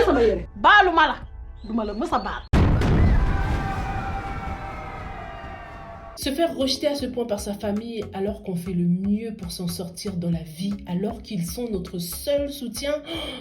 sama yére baalu ma la duma la mës a baal. Se faire rejeter à ce point par sa famille alors qu'on fait le mieux pour s'en sortir dans la vie, alors qu'ils sont notre seul soutien,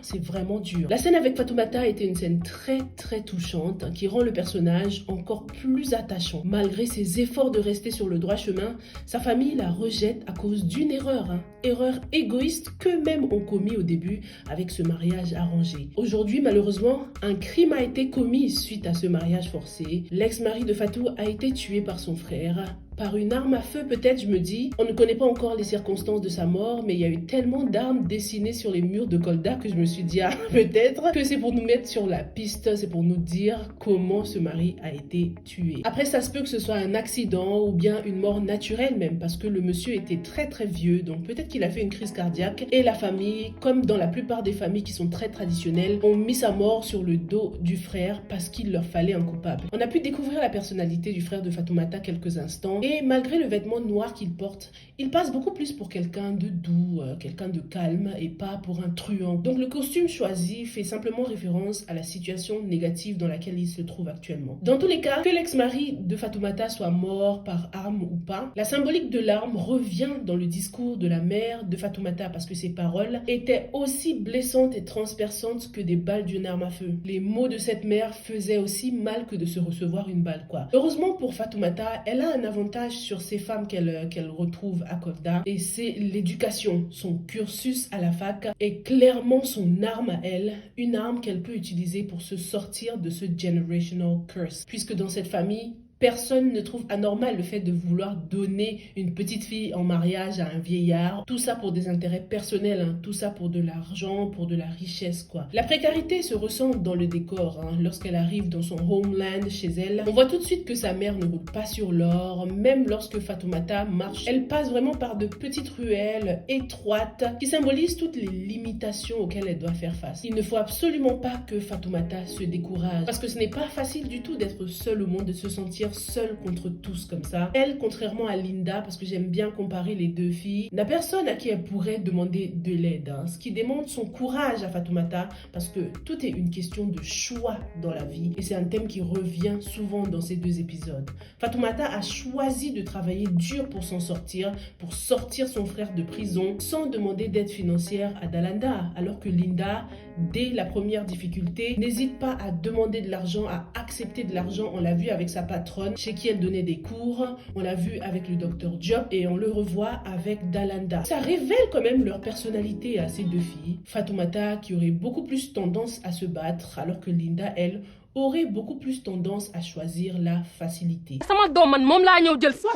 c'est vraiment dur. La scène avec Fatoumata était une scène très touchante qui rend le personnage encore plus attachant. Malgré ses efforts de rester sur le droit chemin, sa famille la rejette à cause d'une erreur. Erreur égoïste qu'eux-mêmes ont commis au début avec ce mariage arrangé. Aujourd'hui, malheureusement, un crime a été commis suite à ce mariage forcé. L'ex-mari de Fatou a été tué par son frère. Par une arme à feu peut-être, je me dis. On ne connaît pas encore les circonstances de sa mort, mais il y a eu tellement d'armes dessinées sur les murs de Kolda que je me suis dit, ah, peut-être que c'est pour nous mettre sur la piste, c'est pour nous dire comment ce mari a été tué. Après, ça se peut que ce soit un accident ou bien une mort naturelle même, parce que le monsieur était très vieux, donc peut-être qu'il a fait une crise cardiaque. Et la famille, comme dans la plupart des familles qui sont très traditionnelles, ont mis sa mort sur le dos du frère parce qu'il leur fallait un coupable. On a pu découvrir la personnalité du frère de Fatoumata quelques instants. Et malgré le vêtement noir qu'il porte, il passe beaucoup plus pour quelqu'un de doux, quelqu'un de calme et pas pour un truand. Donc le costume choisi fait simplement référence à la situation négative dans laquelle il se trouve actuellement. Dans tous les cas, que l'ex-mari de Fatoumata soit mort par arme ou pas, la symbolique de l'arme revient dans le discours de la mère de Fatoumata parce que ses paroles étaient aussi blessantes et transperçantes que des balles d'une arme à feu. Les mots de cette mère faisaient aussi mal que de se recevoir une balle, quoi. Heureusement pour Fatoumata, elle a un avantage sur ces femmes qu'elle retrouve à Kolda, et c'est l'éducation. Son cursus à la fac est clairement son arme à elle, une arme qu'elle peut utiliser pour se sortir de ce generational curse. Puisque dans cette famille, personne ne trouve anormal le fait de vouloir donner une petite fille en mariage à un vieillard. Tout ça pour des intérêts personnels, tout ça pour de l'argent, pour de la richesse, quoi. La précarité se ressent dans le décor. Lorsqu'elle arrive dans son homeland chez elle, on voit tout de suite que sa mère ne roule pas sur l'or. Même lorsque Fatoumata marche, elle passe vraiment par de petites ruelles étroites qui symbolisent toutes les limitations auxquelles elle doit faire face. Il ne faut absolument pas que Fatoumata se décourage, parce que ce n'est pas facile du tout d'être seule au monde, de se sentir seule contre tous comme ça. Elle, contrairement à Linda, parce que j'aime bien comparer les deux filles, n'a personne à qui elle pourrait demander de l'aide. Ce qui demande son courage à Fatoumata, parce que tout est une question de choix dans la vie. Et c'est un thème qui revient souvent dans ces deux épisodes. Fatoumata a choisi de travailler dur pour s'en sortir, pour sortir son frère de prison, sans demander d'aide financière à Dalanda. Alors que Linda, dès la première difficulté, n'hésite pas à demander de l'argent, à accepter de l'argent. On l'a vu avec sa patronne, chez qui elle donnait des cours. On l'a vu avec le docteur Diop et on le revoit avec Dalanda. Ça révèle quand même leur personnalité à ces deux filles. Fatoumata qui aurait beaucoup plus tendance à se battre, alors que Linda, elle, aurait beaucoup plus tendance à choisir la facilité. Sama doom man moom laa ñëw jël si.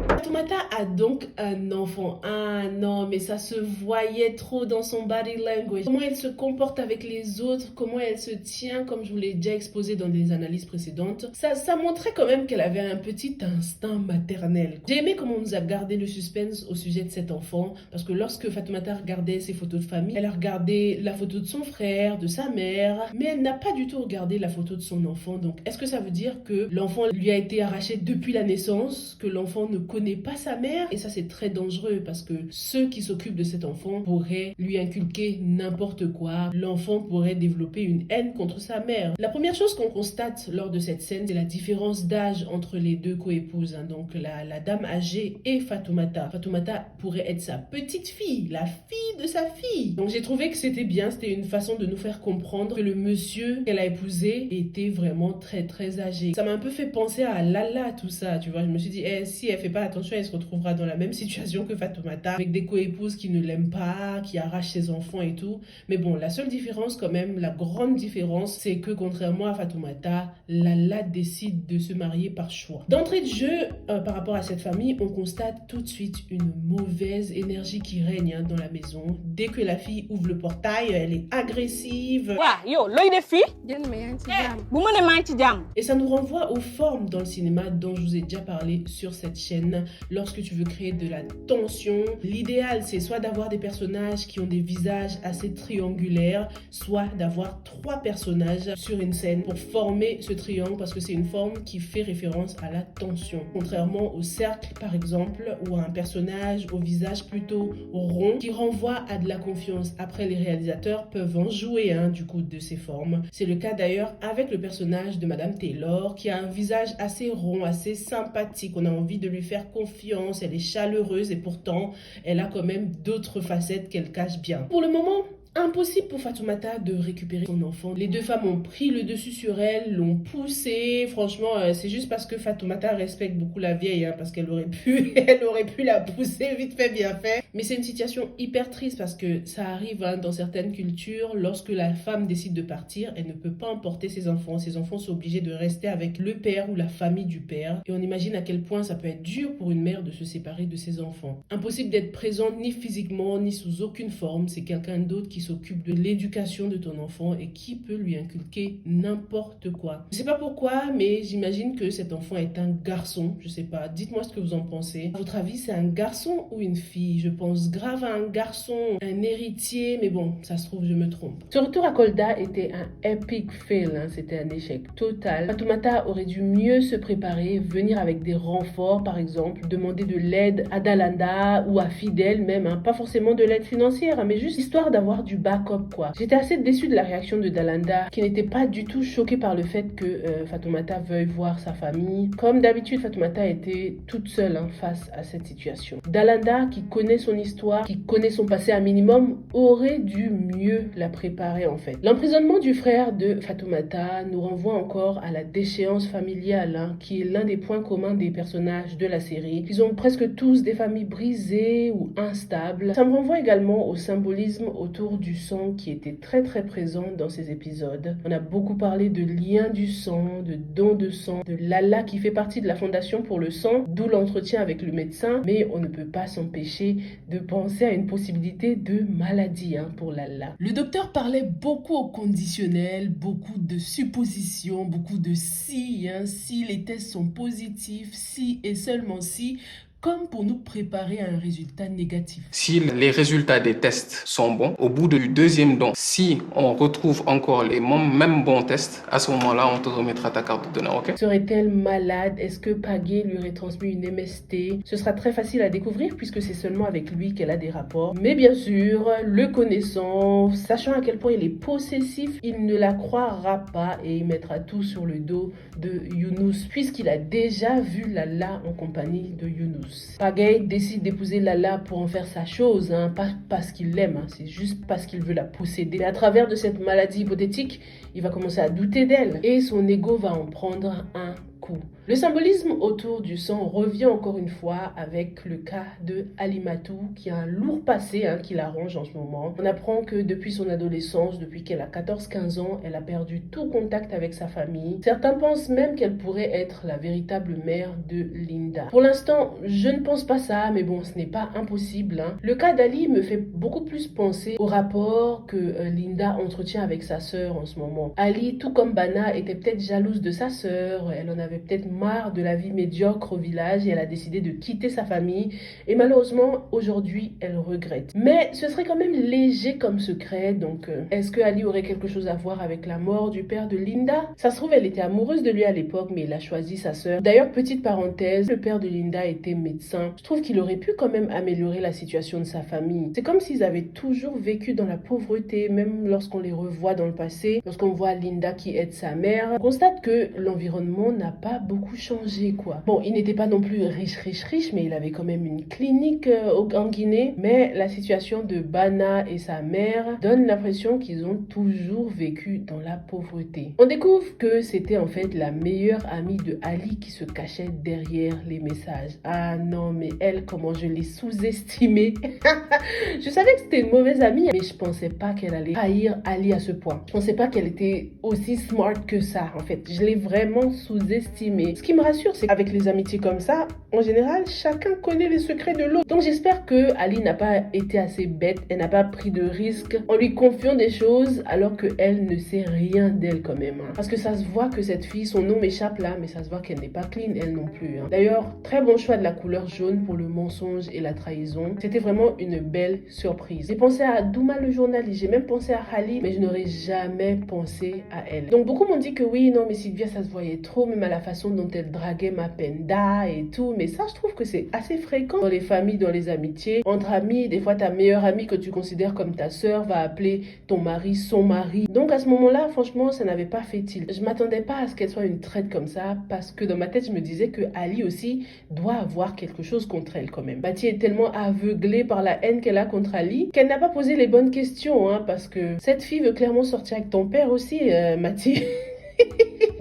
Fatoumata a donc un enfant. Ah non, mais ça se voyait trop dans son body language. Comment elle se comporte avec les autres, comment elle se tient, comme je vous l'ai déjà exposé dans des analyses précédentes. Ça montrait quand même qu'elle avait un petit instinct maternel. J'ai aimé comment on nous a gardé le suspense au sujet de cet enfant, parce que lorsque Fatoumata regardait ses photos de famille, elle a regardé la photo de son frère, de sa mère, mais elle n'a pas du tout regardé la photo de son enfant. Donc, est-ce que ça veut dire que l'enfant lui a été arraché depuis la naissance, que l'enfant ne connaît pas sa mère? Et ça, c'est très dangereux parce que ceux qui s'occupent de cet enfant pourraient lui inculquer n'importe quoi. L'enfant pourrait développer une haine contre sa mère. La première chose qu'on constate lors de cette scène, c'est la différence d'âge entre les deux coépouses. Donc la dame âgée et Fatoumata. Fatoumata pourrait être sa petite fille, la fille de sa fille. Donc j'ai trouvé que c'était bien, c'était une façon de nous faire comprendre que le monsieur qu'elle a épousé était vraiment très âgé. Ça m'a un peu fait penser à Lala, tout ça, tu vois. Je me suis dit, si elle fait pas attention, elle se retrouvera dans la même situation que Fatoumata, avec des coépouses qui ne l'aiment pas, qui arrachent ses enfants et tout. Mais bon, la seule différence quand même, la grande différence, c'est que contrairement à Fatoumata, Lala décide de se marier par choix. D'entrée de jeu, par rapport à cette famille, on constate tout de suite une mauvaise énergie qui règne dans la maison. Dès que la fille ouvre le portail, elle est agressive. Yo, looy def fii? Et ça nous renvoie aux formes dans le cinéma dont je vous ai déjà parlé sur cette chaîne. lorsque tu veux créer de la tension. L'idéal, c'est soit d'avoir des personnages qui ont des visages assez triangulaires, soit d'avoir 3 personnages sur une scène pour former ce triangle, parce que c'est une forme qui fait référence à la tension. Contrairement au cercle, par exemple, ou à un personnage au visage plutôt rond qui renvoie à de la confiance. Après, les réalisateurs peuvent en jouer du coup de ces formes. C'est le cas d'ailleurs avec le personnage de Madame Taylor qui a un visage assez rond, assez sympathique. On a envie de lui faire confiance, elle est chaleureuse et pourtant elle a quand même d'autres facettes qu'elle cache bien. Pour le moment, impossible pour Fatoumata de récupérer son enfant. Les 2 femmes ont pris le dessus sur elle, l'ont poussée. Franchement, c'est juste parce que Fatoumata respecte beaucoup la vieille, parce qu'elle aurait pu, elle aurait pu la pousser vite fait, bien fait. Mais c'est une situation hyper triste parce que ça arrive dans certaines cultures. Lorsque la femme décide de partir, elle ne peut pas emporter ses enfants. Ses enfants sont obligés de rester avec le père ou la famille du père. Et on imagine à quel point ça peut être dur pour une mère de se séparer de ses enfants. Impossible d'être présente ni physiquement, ni sous aucune forme. C'est quelqu'un d'autre qui s'occupe de l'éducation de ton enfant et qui peut lui inculquer n'importe quoi. Je sais pas pourquoi, mais j'imagine que cet enfant est un garçon. Je sais pas, dites-moi ce que vous en pensez. À votre avis, c'est un garçon ou une fille? Je pense grave à un garçon, un héritier, mais bon, ça se trouve, je me trompe. Ce retour à Kolda était un epic fail, c'était un échec total. Fatoumata aurait dû mieux se préparer, venir avec des renforts, par exemple, demander de l'aide à Dalanda ou à Fidel même, pas forcément de l'aide financière, mais juste histoire d'avoir du backup quoi. J'étais assez déçue de la réaction de Dalanda qui n'était pas du tout choquée par le fait que Fatoumata veuille voir sa famille. Comme d'habitude, Fatoumata était toute seule face à cette situation. Dalanda, qui connaît son histoire, qui connaît son passé un minimum, aurait dû mieux la préparer en fait. L'emprisonnement du frère de Fatoumata nous renvoie encore à la déchéance familiale qui est l'un des points communs des personnages de la série. Ils ont presque tous des familles brisées ou instables. Ça me renvoie également au symbolisme autour du sang qui était très très présent dans ces épisodes. On a beaucoup parlé de lien du sang, de don de sang, de Lala qui fait partie de la fondation pour le sang, d'où l'entretien avec le médecin, mais on ne peut pas s'empêcher de penser à une possibilité de maladie pour Lala. Le docteur parlait beaucoup au conditionnel, beaucoup de suppositions, beaucoup de si, si les tests sont positifs, si et seulement si, comme pour nous préparer à un résultat négatif. Si les résultats des tests sont bons, au bout du 2e don, si on retrouve encore les mêmes bons tests, à ce moment-là, on te remettra ta carte de donneur, ok? Serait-elle malade? Est-ce que Pagé lui aurait transmis une MST? Ce sera très facile à découvrir puisque c'est seulement avec lui qu'elle a des rapports. Mais bien sûr, le connaissant, sachant à quel point il est possessif, il ne la croira pas et il mettra tout sur le dos de Younous puisqu'il a déjà vu Lala en compagnie de Younous. Pagé décide d'épouser Lala pour en faire sa chose, pas parce qu'il l'aime, c'est juste parce qu'il veut la posséder. Mais à travers de cette maladie hypothétique, il va commencer à douter d'elle et son ego va en prendre un coup. Le symbolisme autour du sang revient encore une fois avec le cas de Alimatou qui a un lourd passé qui l'arrange en ce moment. On apprend que depuis son adolescence, depuis qu'elle a 14-15 ans, elle a perdu tout contact avec sa famille. Certains pensent même qu'elle pourrait être la véritable mère de Linda. Pour l'instant, je ne pense pas ça, mais bon, ce n'est pas impossible. Le cas d'Ali me fait beaucoup plus penser au rapport que Linda entretient avec sa sœur en ce moment. Ali, tout comme Bana, était peut-être jalouse de sa sœur, elle en avait peut-être marre de la vie médiocre au village et elle a décidé de quitter sa famille et malheureusement aujourd'hui elle regrette. Mais ce serait quand même léger comme secret, donc est-ce que Ali aurait quelque chose à voir avec la mort du père de Linda? Ça se trouve elle était amoureuse de lui à l'époque mais il a choisi sa sœur. D'ailleurs petite parenthèse, le père de Linda était médecin. Je trouve qu'il aurait pu quand même améliorer la situation de sa famille. C'est comme s'ils avaient toujours vécu dans la pauvreté, même lorsqu'on les revoit dans le passé, lorsqu'on voit Linda qui aide sa mère, on constate que l'environnement n'a pas beaucoup changé quoi. Bon, il n'était pas non plus riche, mais il avait quand même une clinique en Guinée. Mais la situation de Bana et sa mère donne l'impression qu'ils ont toujours vécu dans la pauvreté. On découvre que c'était en fait la meilleure amie de Ali qui se cachait derrière les messages. Ah non, mais elle, comment je l'ai sous-estimée. Je savais que c'était une mauvaise amie, mais je pensais pas qu'elle allait haïr Ali à ce point. Je pensais pas qu'elle était aussi smart que ça, en fait. Je l'ai vraiment sous-estimée. Ce qui me rassure, c'est qu'avec les amitiés comme ça, en général, chacun connaît les secrets de l'autre. Donc j'espère que Ali n'a pas été assez bête, elle n'a pas pris de risques en lui confiant des choses alors qu'elle ne sait rien d'elle quand même. Parce que ça se voit que cette fille, son nom m'échappe là, mais ça se voit qu'elle n'est pas clean, elle non plus. D'ailleurs, très bon choix de la couleur jaune pour le mensonge et la trahison. C'était vraiment une belle surprise. J'ai pensé à Douma le journaliste, j'ai même pensé à Ali, mais je n'aurais jamais pensé à elle. Donc beaucoup m'ont dit que oui, non, mais Sylvia, ça se voyait trop, même à la façon dont elle draguait Mapenda et tout. Mais ça, je trouve que c'est assez fréquent dans les familles, dans les amitiés. Entre amis, des fois, ta meilleure amie que tu considères comme ta sœur va appeler ton mari son mari. Donc à ce moment-là, franchement, ça n'avait pas fait tilt. Je m'attendais pas à ce qu'elle soit une traite comme ça, parce que dans ma tête, je me disais que Ali aussi doit avoir quelque chose contre elle quand même. Mathie est tellement aveuglée par la haine qu'elle a contre Ali qu'elle n'a pas posé les bonnes questions, parce que cette fille veut clairement sortir avec ton père aussi, Mathie.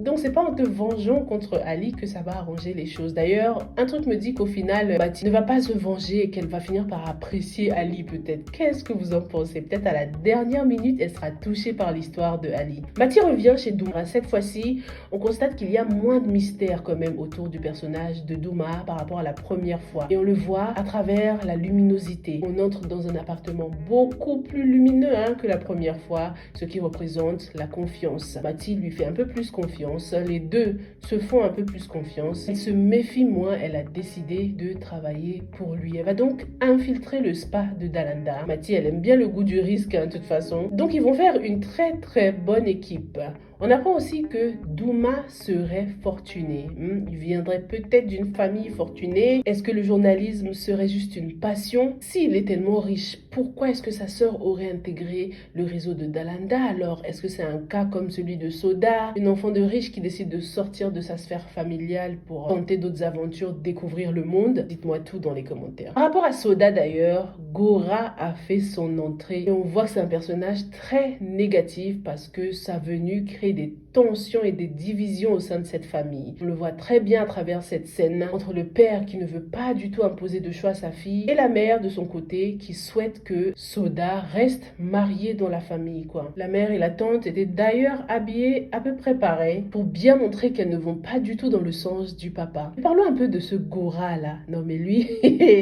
Donc c'est pas en te vengeant contre Ali que ça va arranger les choses. D'ailleurs, un truc me dit qu'au final, Mathie ne va pas se venger et qu'elle va finir par apprécier Ali peut-être. Qu'est-ce que vous en pensez? Peut-être à la dernière minute, elle sera touchée par l'histoire de Ali. Mathie revient chez Douma. Cette fois-ci, on constate qu'il y a moins de mystère quand même autour du personnage de Douma par rapport à la première fois. Et on le voit à travers la luminosité. On entre dans un appartement beaucoup plus lumineux que la première fois, ce qui représente la confiance. Mathie lui fait un peu plus confiance. Les deux se font un peu plus confiance. Elle se méfie moins. Elle a décidé de travailler pour lui. Elle va donc infiltrer le spa de Dalanda. Mathie, elle aime bien le goût du risque de toute façon. Donc ils vont faire une très très bonne équipe. On apprend aussi que Douma serait fortuné. Il viendrait peut-être d'une famille fortunée. Est-ce que le journalisme serait juste une passion? S'il est tellement riche, pourquoi est-ce que sa sœur aurait intégré le réseau de Dalanda alors? Est-ce que c'est un cas comme celui de Soda, une enfant de riche qui décide de sortir de sa sphère familiale pour tenter d'autres aventures, découvrir le monde? Dites-moi tout dans les commentaires. Par rapport à Soda d'ailleurs, Gora a fait son entrée et on voit que c'est un personnage très négatif parce que sa venue crée des tensions et des divisions au sein de cette famille. On le voit très bien à travers cette scène entre le père qui ne veut pas du tout imposer de choix à sa fille et la mère de son côté qui souhaite que Soda reste mariée dans la famille, quoi. La mère et la tante étaient d'ailleurs habillées à peu près pareil pour bien montrer qu'elles ne vont pas du tout dans le sens du papa. Et parlons un peu de ce Gora là. Non mais lui,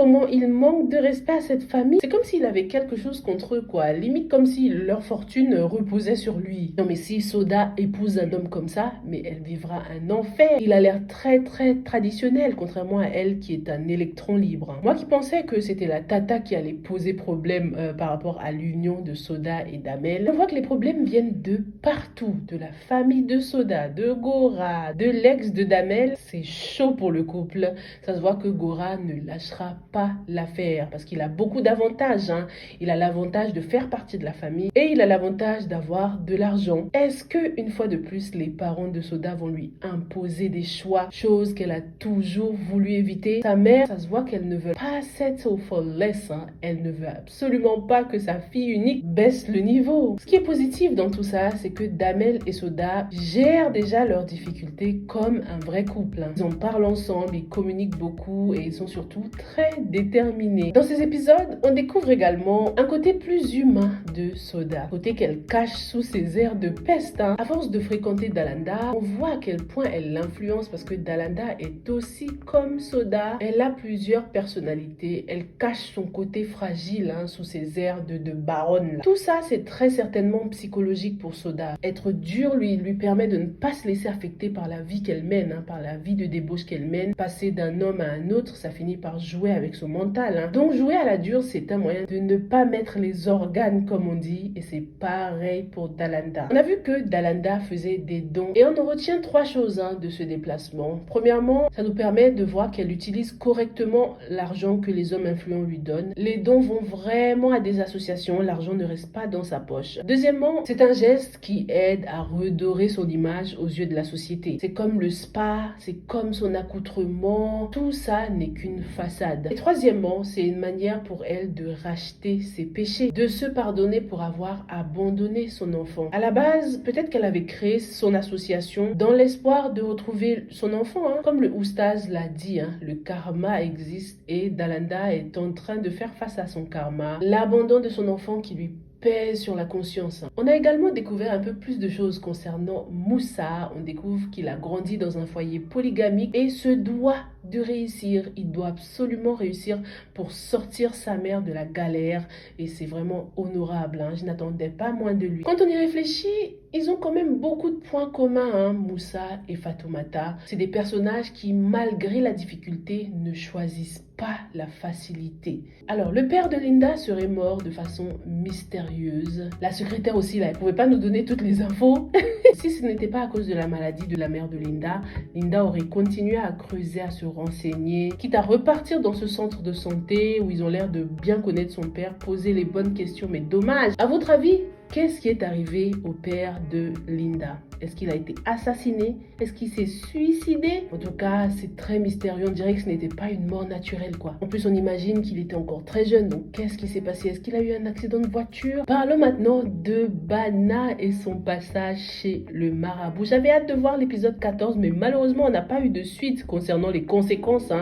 comment il manque de respect à cette famille. C'est comme s'il avait quelque chose contre eux, quoi. Limite comme si leur fortune reposait sur lui. Non mais si Soda épouse un homme comme ça, mais elle vivra un enfer. Il a l'air très très traditionnel, contrairement à elle qui est un électron libre. Moi qui pensais que c'était la tata qui allait poser problème par rapport à l'union de Soda et d'Amel, on voit que les problèmes viennent de partout, de la famille de Soda, de Gora, de l'ex de Damel. C'est chaud pour le couple. Ça se voit que Gora ne lâchera pas l'affaire parce qu'il a beaucoup d'avantages. Il a l'avantage de faire partie de la famille et il a l'avantage d'avoir de l'argent. Est-ce que une fois de plus les parents de Soda vont lui imposer des choix, chose qu'elle a toujours voulu éviter? Sa mère, ça se voit qu'elle ne veut pas settle for less. Elle ne veut absolument pas que sa fille unique baisse le niveau. Ce qui est positif dans tout ça, c'est que Damel et Soda gèrent déjà leurs difficultés comme un vrai couple. Ils en parlent ensemble, ils communiquent beaucoup et ils sont surtout très déterminés. Dans ces épisodes, on découvre également un côté plus humain de Soda, côté qu'elle cache sous ses airs de peste. À force de fréquenter Dalanda, on voit à quel point elle l'influence parce que Dalanda est aussi comme Soda. Elle a plusieurs personnalités, elle cache son côté fragile sous ses airs de baronne. Tout ça, c'est très certainement psychologique pour Soda. Être dur lui permet de ne pas se laisser affecter par la vie qu'elle mène, par la vie de débauche qu'elle mène. Passer d'un homme à un autre, ça finit par jouer avec son mental. Donc jouer à la dure, c'est un moyen de ne pas mettre les organes comme on dit, et c'est pareil pour Dalanda. On a vu que Dalanda faisait des dons et on en retient trois choses de ce déplacement. Premièrement, ça nous permet de voir qu'elle utilise correctement l'argent que les hommes influents lui donnent. Les dons vont vraiment à des associations, l'argent ne reste pas dans sa poche. Deuxièmement, c'est un geste qui aide à redorer son image aux yeux de la société. C'est comme le spa, c'est comme son accoutrement, tout ça n'est qu'une façade. Et troisièmement, c'est une manière pour elle de racheter ses péchés, de se pardonner pour avoir abandonné son enfant. À la base, peut-être qu'elle avait créé son association dans l'espoir de retrouver son enfant. Comme le oustaz l'a dit, le karma existe et Dalanda est en train de faire face à son karma. L'abandon de son enfant qui lui pèse sur la conscience. On a également découvert un peu plus de choses concernant Moussa. On découvre qu'il a grandi dans un foyer polygamique et se doit de réussir. Il doit absolument réussir pour sortir sa mère de la galère et c'est vraiment honorable. Je n'attendais pas moins de lui. Quand on y réfléchit, ils ont quand même beaucoup de points communs, Moussa et Fatoumata. C'est des personnages qui, malgré la difficulté, ne choisissent pas la facilité. Alors, le père de Linda serait mort de façon mystérieuse. La secrétaire aussi, là, elle pouvait pas nous donner toutes les infos. Si ce n'était pas à cause de la maladie de la mère de Linda, Linda aurait continué à creuser, à se renseigner, quitte à repartir dans ce centre de santé où ils ont l'air de bien connaître son père, poser les bonnes questions, mais dommage. À votre avis, qu'est-ce qui est arrivé au père de Linda? Est-ce qu'il a été assassiné? Est-ce qu'il s'est suicidé? En tout cas, c'est très mystérieux. On dirait que ce n'était pas une mort naturelle, quoi. En plus, on imagine qu'il était encore très jeune. Donc, qu'est-ce qui s'est passé? Est-ce qu'il a eu un accident de voiture? Parlons maintenant de Bana et son passage chez le marabout. J'avais hâte de voir l'épisode 14, mais malheureusement, on n'a pas eu de suite concernant les conséquences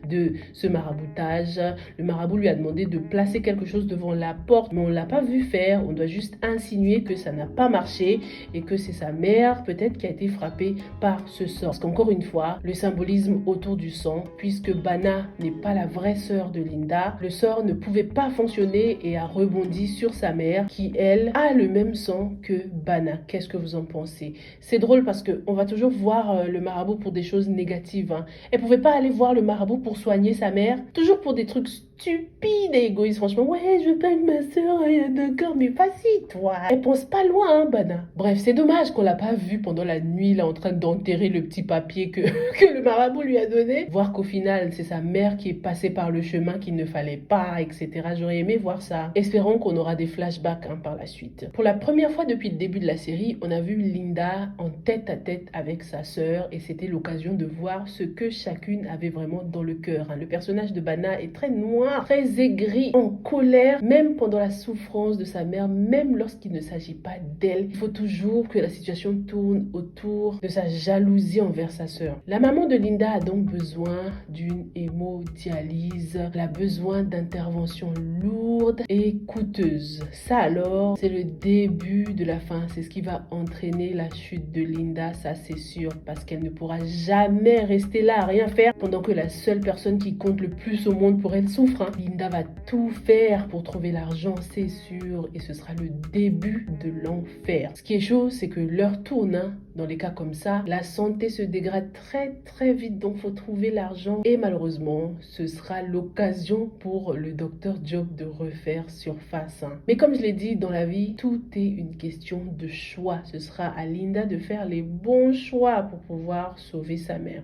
de ce maraboutage. Le marabout lui a demandé de placer quelque chose devant la porte, mais on ne l'a pas vu faire. On doit juste insinuer que ça n'a pas marché et que c'est sa mère peut-être qui a été frappée par ce sort. Parce qu'encore une fois, le symbolisme autour du sang, puisque Bana n'est pas la vraie sœur de Linda, le sort ne pouvait pas fonctionner et a rebondi sur sa mère qui, elle, a le même sang que Bana. Qu'est-ce que vous en pensez? C'est drôle parce qu'on va toujours voir le marabout pour des choses négatives. Elle pouvait pas aller voir le marabout pour soigner sa mère, toujours pour des trucs stupides et égoïstes. Franchement, ouais, je veux pas que ma soeur ait d'accord, mais vas-y, toi. Elle pense pas loin, Bana. Bref, c'est dommage qu'on l'a pas vu pendant la nuit, là, en train d'enterrer le petit papier que le marabout lui a donné. Voir qu'au final, c'est sa mère qui est passée par le chemin qu'il ne fallait pas, etc. J'aurais aimé voir ça. Espérons qu'on aura des flashbacks par la suite. Pour la première fois depuis le début de la série, on a vu Linda en tête à tête avec sa sœur et c'était l'occasion de voir ce que chacune avait vraiment dans le cœur. Le personnage de Bana est très noir, très aigri, en colère, même pendant la souffrance de sa mère, même lorsqu'il ne s'agit pas d'elle. Il faut toujours que la situation tourne autour de sa jalousie envers sa sœur. La maman de Linda a donc besoin d'une hémodialyse. Elle a besoin d'interventions lourdes et coûteuses. Ça alors, c'est le début de la fin. C'est ce qui va entraîner la chute de Linda, ça c'est sûr, parce qu'elle ne pourra jamais rester là à rien faire pendant que la seule personne qui compte le plus au monde pour elle souffre. Linda va tout faire pour trouver l'argent, c'est sûr, et ce sera le début de l'enfer. Ce qui est chaud, c'est que l'heure tourne. Dans les cas comme ça, la santé se dégrade très très vite, donc faut trouver l'argent. Et malheureusement, ce sera l'occasion pour le docteur Job de refaire surface. Mais comme je l'ai dit, dans la vie, tout est une question de choix. Ce sera à Linda de faire les bons choix pour pouvoir sauver sa mère.